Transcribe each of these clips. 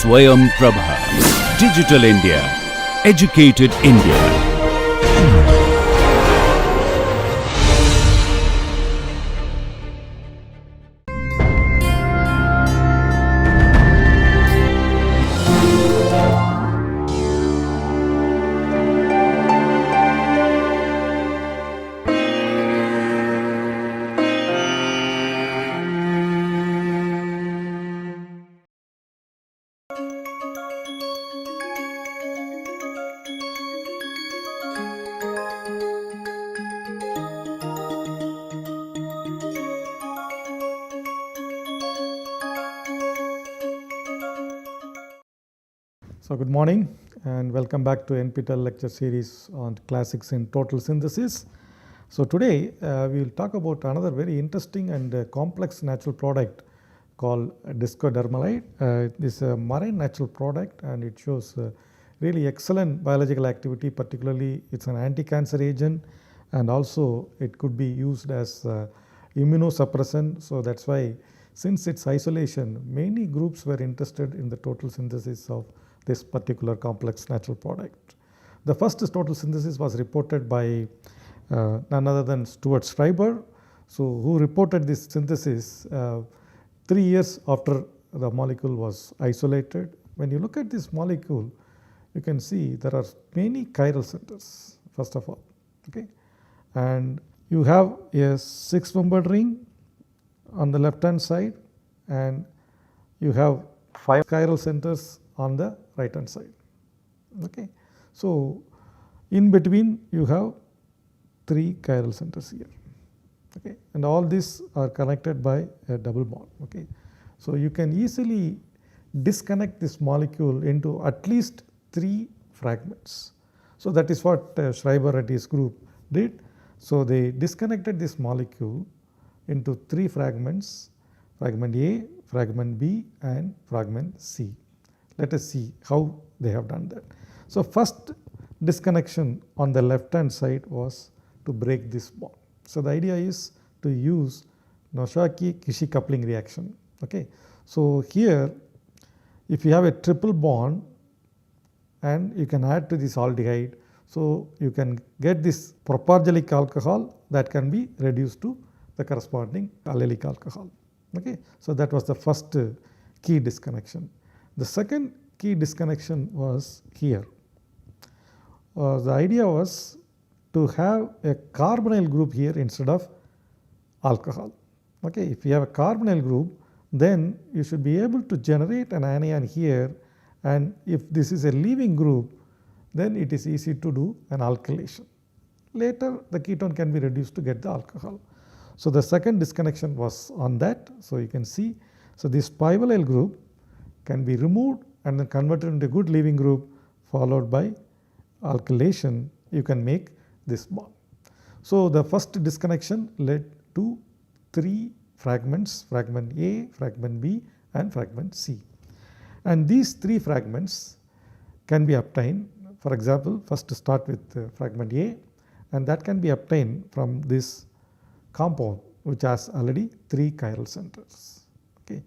Swayam Prabha. Digital India. Educated India. So good morning and welcome back to NPTEL lecture series on classics in total synthesis. So today we will talk about another very interesting and complex natural product called Discodermolide. This is a marine natural product and it shows really excellent biological activity, particularly it's an anti-cancer agent and also it could be used as immunosuppressant. So that's why since its isolation, many groups were interested in the total synthesis of this particular complex natural product. The first total synthesis was reported by none other than Schreiber, who reported this synthesis 3 years after the molecule was isolated. When you look at this molecule, you can see there are many chiral centers first of all, okay, and you have a 6-membered ring on the left hand side and you have 5 chiral centers on the right hand side, okay. So in between you have 3 chiral centers here, okay, and all these are connected by a double bond, okay. So you can easily disconnect this molecule into at least 3 fragments. So that is what Schreiber and his group did. So they disconnected this molecule into 3 fragments, fragment A, fragment B and fragment C. Let us see how they have done that. So first disconnection on the left hand side was to break this bond. So the idea is to use Nosaki-Kishi coupling reaction, okay. So here if you have a triple bond and you can add to this aldehyde, so you can get this propargylic alcohol that can be reduced to the corresponding allylic alcohol, okay. So that was the first key disconnection. The second key disconnection was here. The idea was to have a carbonyl group here instead of alcohol, okay. If you have a carbonyl group, then you should be able to generate an anion here, and if this is a leaving group, then it is easy to do an alkylation. Later the ketone can be reduced to get the alcohol. So the second disconnection was on that. So you can see, so this pivolyl group can be removed and then converted into a good leaving group followed by alkylation, you can make this bond. So the first disconnection led to 3 fragments, fragment A, fragment B and fragment C. And these 3 fragments can be obtained, for example, first to start with fragment A, and that can be obtained from this compound which has already 3 chiral centers, okay.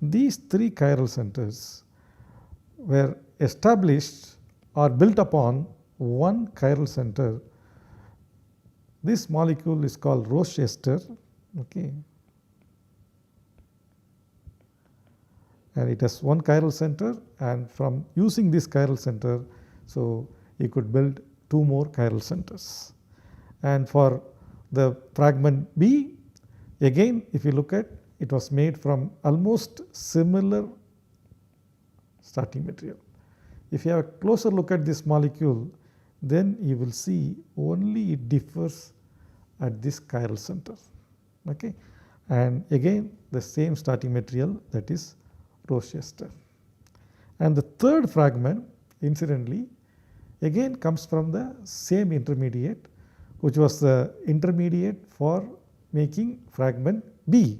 These 3 chiral centers were established or built upon 1 chiral center. This molecule is called Roche ester, okay, and it has 1 chiral center, and from using this chiral center, so you could build 2 more chiral centers. And for the fragment B, again if you look at, it was made from almost similar starting material. If you have a closer look at this molecule, then you will see only it differs at this chiral center, okay. And again the same starting material, that is Roche ester. And the third fragment incidentally again comes from the same intermediate, which was the intermediate for making fragment B,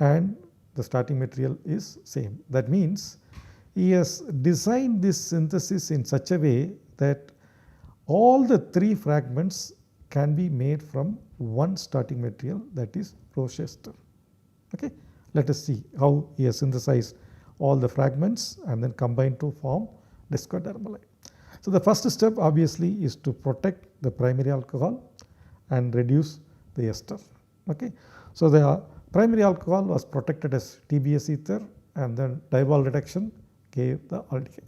and the starting material is same. That means he has designed this synthesis in such a way that all the 3 fragments can be made from one starting material, that is Roche ester, okay. Let us see how he has synthesized all the fragments and then combine to form Discodermolide. So the first step obviously is to protect the primary alcohol and reduce the ester. Okay. So the primary alcohol was protected as TBS ether, and then diol reduction gave the aldehyde.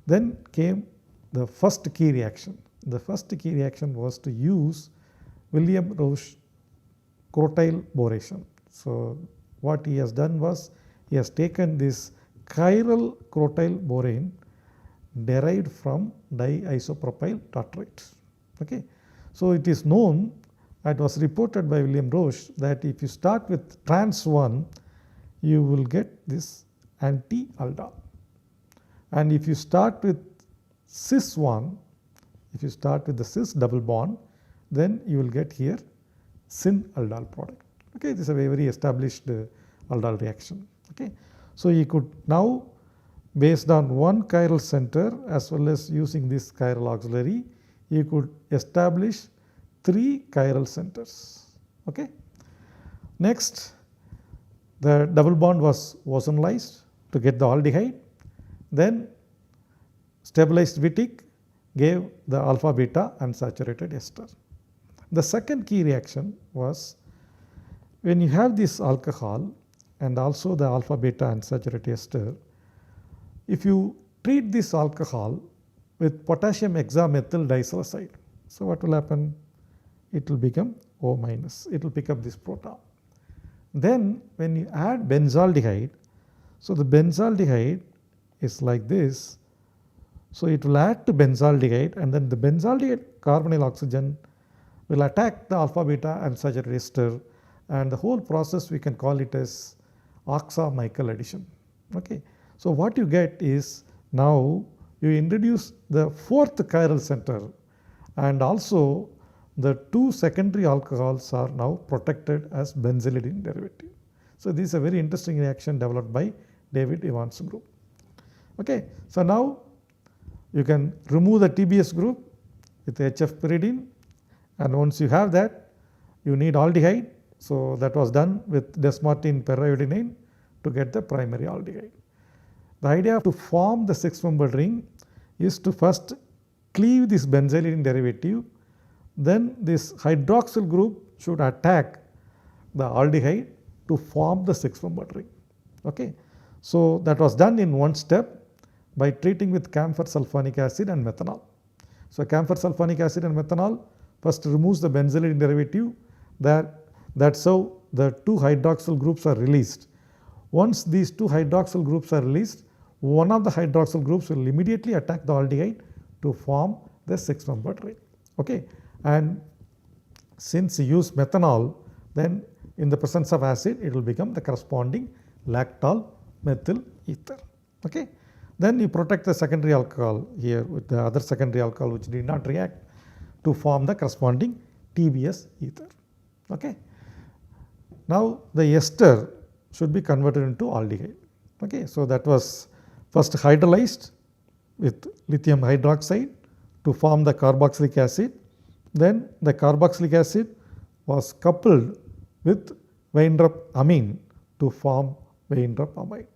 Then came the first key reaction. The first key reaction was to use William Roche crotyl boration. So what he has done was he has taken this chiral crotyl borane derived from diisopropyl tartrate. Okay. So it is known, it was reported by William Roche, that if you start with trans 1, you will get this anti-aldol. And if you start with cis 1, if you start with the cis double bond, then you will get here syn-aldol product. Okay, this is a very established aldol reaction. Okay, so you could now, based on one chiral center as well as using this chiral auxiliary, you could establish 3 chiral centers. Okay. Next, the double bond was ozonized to get the aldehyde. Then stabilized Wittig gave the alpha beta unsaturated ester. The second key reaction was when you have this alcohol and also the alpha beta unsaturated ester, if you treat this alcohol with potassium hexamethyl disaccharide, so what will happen? It will become O minus, it will pick up this proton. Then when you add benzaldehyde, so the benzaldehyde is like this, so it will add to benzaldehyde, and then the benzaldehyde carbonyl oxygen will attack the alpha beta unsaturated ester, and the whole process we can call it as oxa-Michael addition. Okay. So what you get is now you introduce the 4th chiral center, and also the 2 secondary alcohols are now protected as benzylidine derivative. So this is a very interesting reaction developed by David Evans group. Okay. So now you can remove the TBS group with HF pyridine, and once you have that, you need aldehyde. So that was done with desmartine periodinane to get the primary aldehyde. The idea to form the 6-membered ring is to first cleave this benzylidine derivative, then this hydroxyl group should attack the aldehyde to form the 6-membered ring. Okay. So that was done in one step by treating with camphor sulfonic acid and methanol. So camphor sulfonic acid and methanol first removes the benzylidine derivative, that's how the 2 hydroxyl groups are released. Once these 2 hydroxyl groups are released, one of the hydroxyl groups will immediately attack the aldehyde to form the 6-membered ring. Okay. And since you use methanol, then in the presence of acid, it will become the corresponding lactol methyl ether. Okay. Then you protect the secondary alcohol here with the other secondary alcohol which did not react to form the corresponding TBS ether. Okay. Now the ester should be converted into aldehyde. Okay. So that was first hydrolyzed with lithium hydroxide to form the carboxylic acid. Then the carboxylic acid was coupled with Weintraub amine to form Weintraub amide.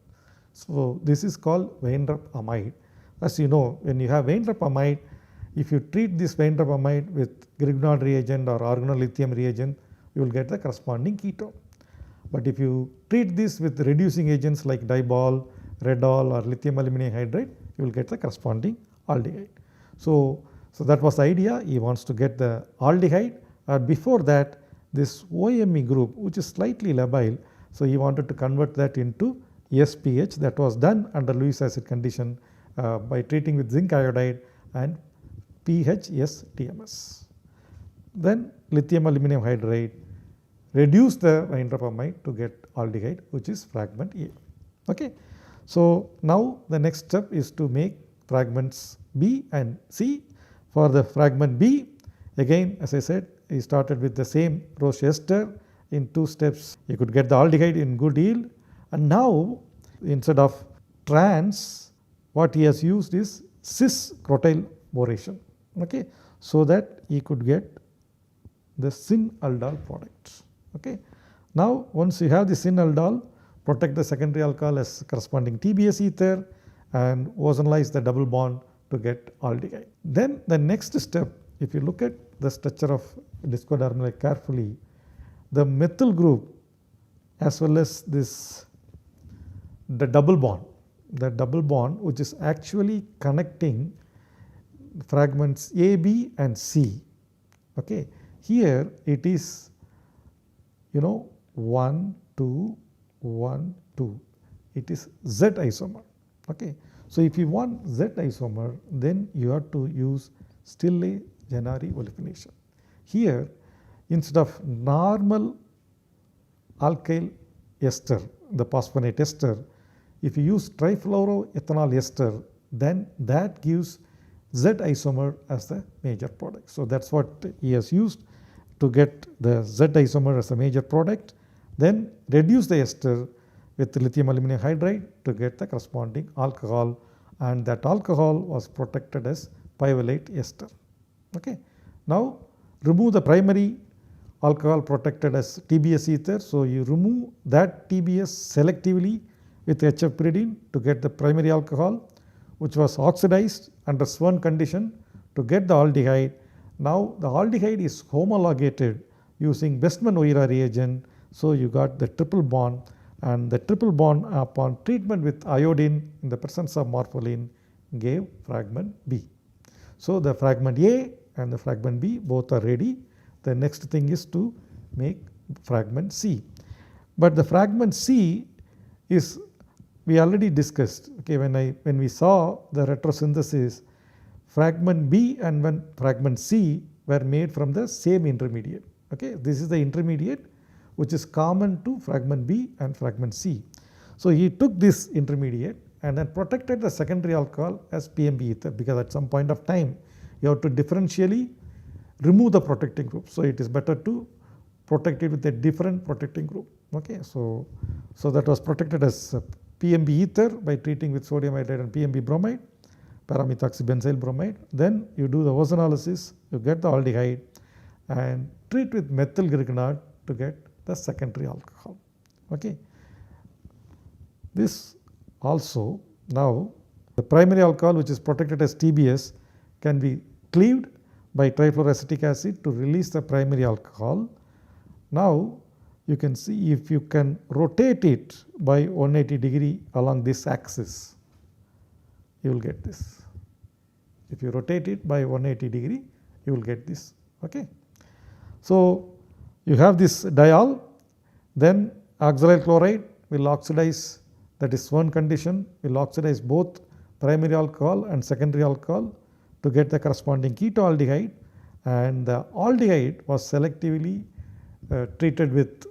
So this is called Weintraub amide. As you know, when you have Weintraub amide, if you treat this Weintraub amide with Grignard reagent or organolithium reagent, you will get the corresponding ketone. But if you treat this with reducing agents like dibol, redol or lithium aluminum hydride, you will get the corresponding aldehyde. So that was the idea. He wants to get the aldehyde, before that this OMe group which is slightly labile, so he wanted to convert that into SPH. That was done under Lewis acid condition by treating with zinc iodide and PHS-TMS. Then lithium aluminum hydride, reduce the Weintraub amide to get aldehyde which is fragment A. Okay. So now the next step is to make fragments B and C. For the fragment B, again as I said, he started with the same Roche ester. In 2 steps you could get the aldehyde in good yield, and now instead of trans, what he has used is cis crotyl boration. Okay. So that he could get the syn-aldol product. Okay. Now once you have the syn-aldol protect the secondary alcohol as corresponding TBS ether, and ozonolize the double bond to get aldehyde. Then the next step, if you look at the structure of discodermolide carefully, the methyl group as well as the double bond which is actually connecting fragments A, B and C. Okay. Here it is 1, 2, 1, 2. It is Z isomer. Okay. So if you want Z isomer, then you have to use Stille-Jennari olefination. Here, instead of normal alkyl ester, the phosphonate ester, if you use trifluoroethanol ester, then that gives Z isomer as the major product. So that's what he has used to get the Z isomer as a major product. Then reduce the ester with lithium aluminum hydride to get the corresponding alcohol, and that alcohol was protected as pivalate ester. Okay. Now remove the primary alcohol protected as TBS ether. So you remove that TBS selectively with HF pyridine to get the primary alcohol, which was oxidized under Swern condition to get the aldehyde. Now the aldehyde is homologated using Bestmann-Oira reagent. So you got the triple bond, and the triple bond upon treatment with iodine in the presence of morpholine gave fragment B. So the fragment A and the fragment B both are ready. The next thing is to make fragment C. But the fragment C is, we already discussed, okay, when we saw the retrosynthesis, fragment B and fragment C were made from the same intermediate. Okay. This is the intermediate which is common to fragment B and fragment C. So he took this intermediate and then protected the secondary alcohol as PMB ether, because at some point of time you have to differentially remove the protecting group. So it is better to protect it with a different protecting group. Okay. So that was protected as PMB ether by treating with sodium hydride and PMB bromide, paramethoxybenzyl bromide. Then you do the ozonolysis, you get the aldehyde, and treat with methyl grignard to get the secondary alcohol. Okay. This also, now the primary alcohol which is protected as TBS can be cleaved by trifluoroacetic acid to release the primary alcohol. Now you can see if you can rotate it by 180 degree along this axis, you will get this. If you rotate it by 180 degree, you will get this. Okay. So you have this diol, then oxalyl chloride will oxidize, that is Swern condition, will oxidize both primary alcohol and secondary alcohol to get the corresponding ketoaldehyde, and the aldehyde was selectively treated with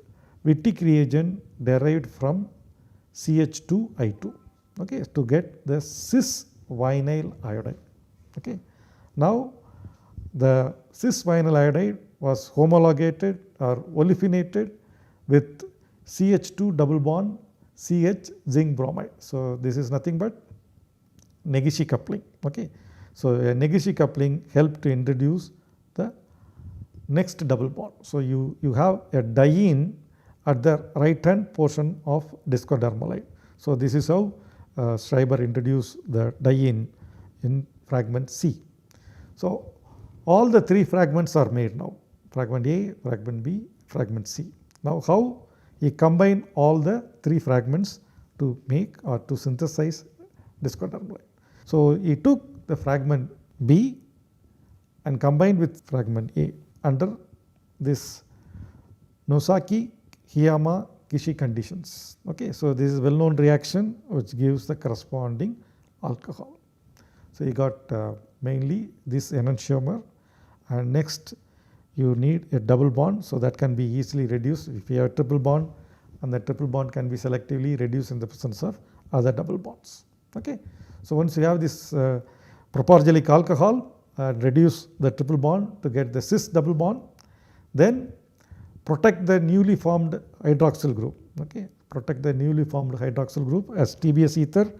Wittig reagent derived from CH2I2, okay, to get the cis vinyl iodide. Okay. Now the cis vinyl iodide was homologated or olefinated with CH2 double bond CH zinc bromide. So this is nothing but Negishi coupling. Okay. So a Negishi coupling helped to introduce the next double bond. So you have a diene at the right hand portion of discodermolide. So this is how Schreiber introduced the diene in fragment C. So all the three fragments are made now, fragment A, fragment B, fragment C. Now how he combined all the three fragments to make or to synthesize discodermolide. So he took the fragment B and combined with fragment A under this Nosaki-Hiyama-Kishi conditions. Okay, so this is well known reaction which gives the corresponding alcohol. So you got mainly this enantiomer, and next you need a double bond, so that can be easily reduced if you have a triple bond, and the triple bond can be selectively reduced in the presence of other double bonds. Okay. So once you have this proporgelic alcohol, reduce the triple bond to get the cis double bond, then protect the newly formed hydroxyl group. Okay. Protect the newly formed hydroxyl group as TBS ether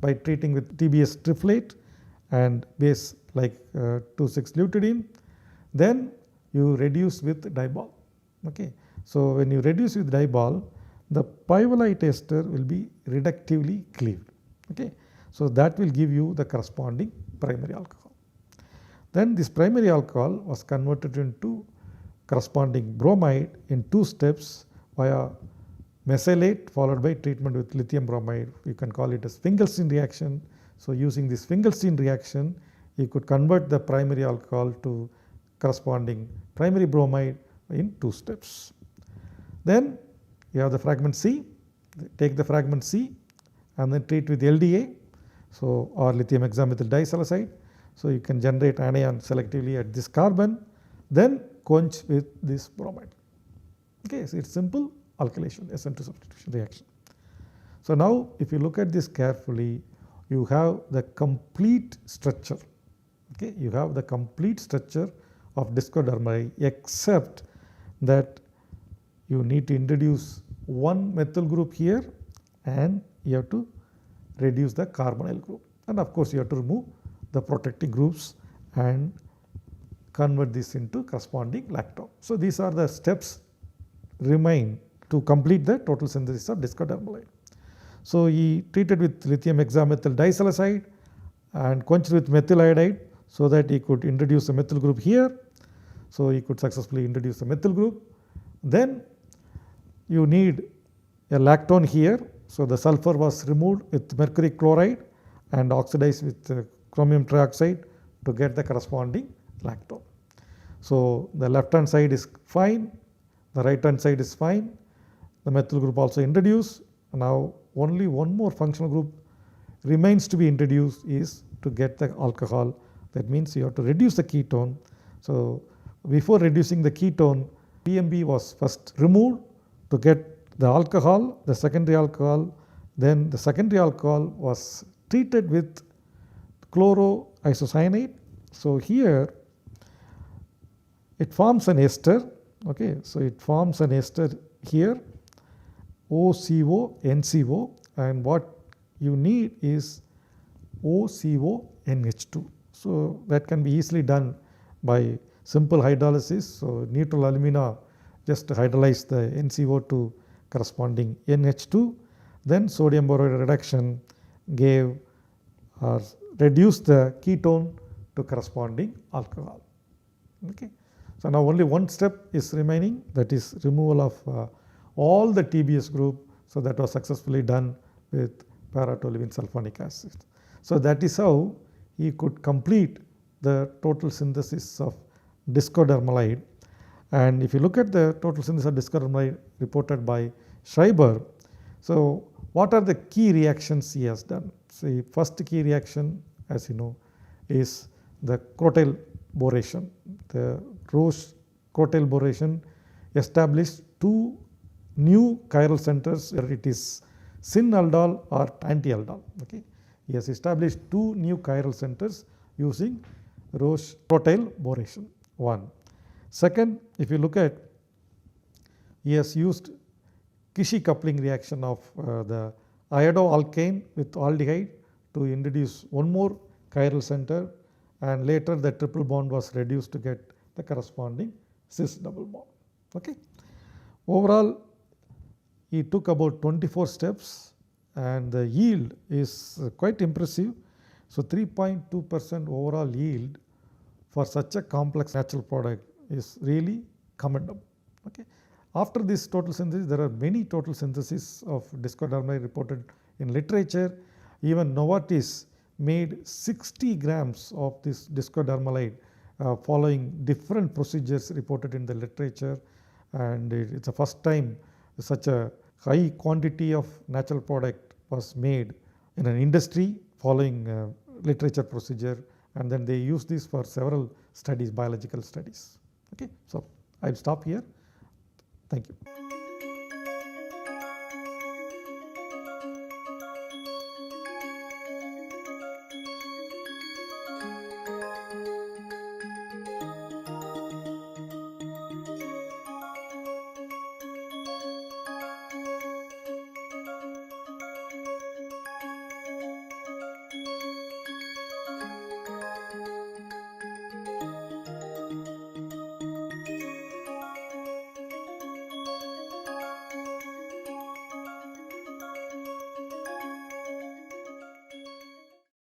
by treating with TBS triflate and base like 2,6-lutidine. Then you reduce with dibol. Okay. So when you reduce with dibol, the pivolite ester will be reductively cleaved. Okay. So that will give you the corresponding primary alcohol. Then this primary alcohol was converted into corresponding bromide in 2 steps via mesylate followed by treatment with lithium bromide. You can call it as Finkelstein reaction. So using this Finkelstein reaction, you could convert the primary alcohol to corresponding primary bromide in 2 steps. Then you have the fragment C, take the fragment C and then treat with LDA, so or lithium hexamethyl disalicide. So you can generate anion selectively at this carbon, then quench with this bromide. Okay, so it's simple alkylation, SN2 substitution reaction. So now if you look at this carefully, you have the complete structure. Okay, you have the complete structure of discodermolide, except that you need to introduce one methyl group here and you have to reduce the carbonyl group, and of course you have to remove the protecting groups and convert this into corresponding lactone. So these are the steps remain to complete the total synthesis of discodermolide. So he treated with lithium hexamethyl disalicide and quenched with methyl iodide so that he could introduce a methyl group here. So he could successfully introduce a methyl group. Then you need a lactone here. So the sulfur was removed with mercury chloride and oxidized with chromium trioxide to get the corresponding lactone. So the left hand side is fine, the right hand side is fine, the methyl group also introduced. Now only one more functional group remains to be introduced is to get the alcohol. That means you have to reduce the ketone. So before reducing the ketone, PMB was first removed to get the alcohol, the secondary alcohol. Then the secondary alcohol was treated with chloroisocyanate. So here it forms an ester. Okay, so it forms an ester here, OCO, NCO, and what you need is OCO, NH2. So that can be easily done by simple hydrolysis. So neutral alumina, just hydrolyze the NCO to corresponding NH2. Then sodium borate reduction gave or reduced the ketone to corresponding alcohol. Okay. So now only one step is remaining, that is removal of all the TBS group. So that was successfully done with para-toluene sulfonic acid. So that is how he could complete the total synthesis of discodermolide. And if you look at the total synthesis of discodermolide reported by Schreiber, so what are the key reactions he has done? So the first key reaction, as you know, is the crotyl boration. The Roche crotyl boration established 2 new chiral centers, whether it is syn-aldol or anti-aldol. Okay. He has established 2 new chiral centers using Roche crotyl boration. 1. Second, if you look at, he has used Kishi coupling reaction of the iodoalkane with aldehyde to introduce one more chiral center, and later the triple bond was reduced to get the corresponding cis double bond. Okay. Overall, he took about 24 steps and the yield is quite impressive. So 3.2% overall yield for such a complex natural product is really commendable. Okay. After this total synthesis, there are many total syntheses of discodermolide reported in literature. Even Novartis made 60 grams of this discodermolide following different procedures reported in the literature, and it's the first time such a high quantity of natural product was made in an industry following literature procedure, and then they use this for several studies, biological studies. Okay, so I'll stop here. Thank you.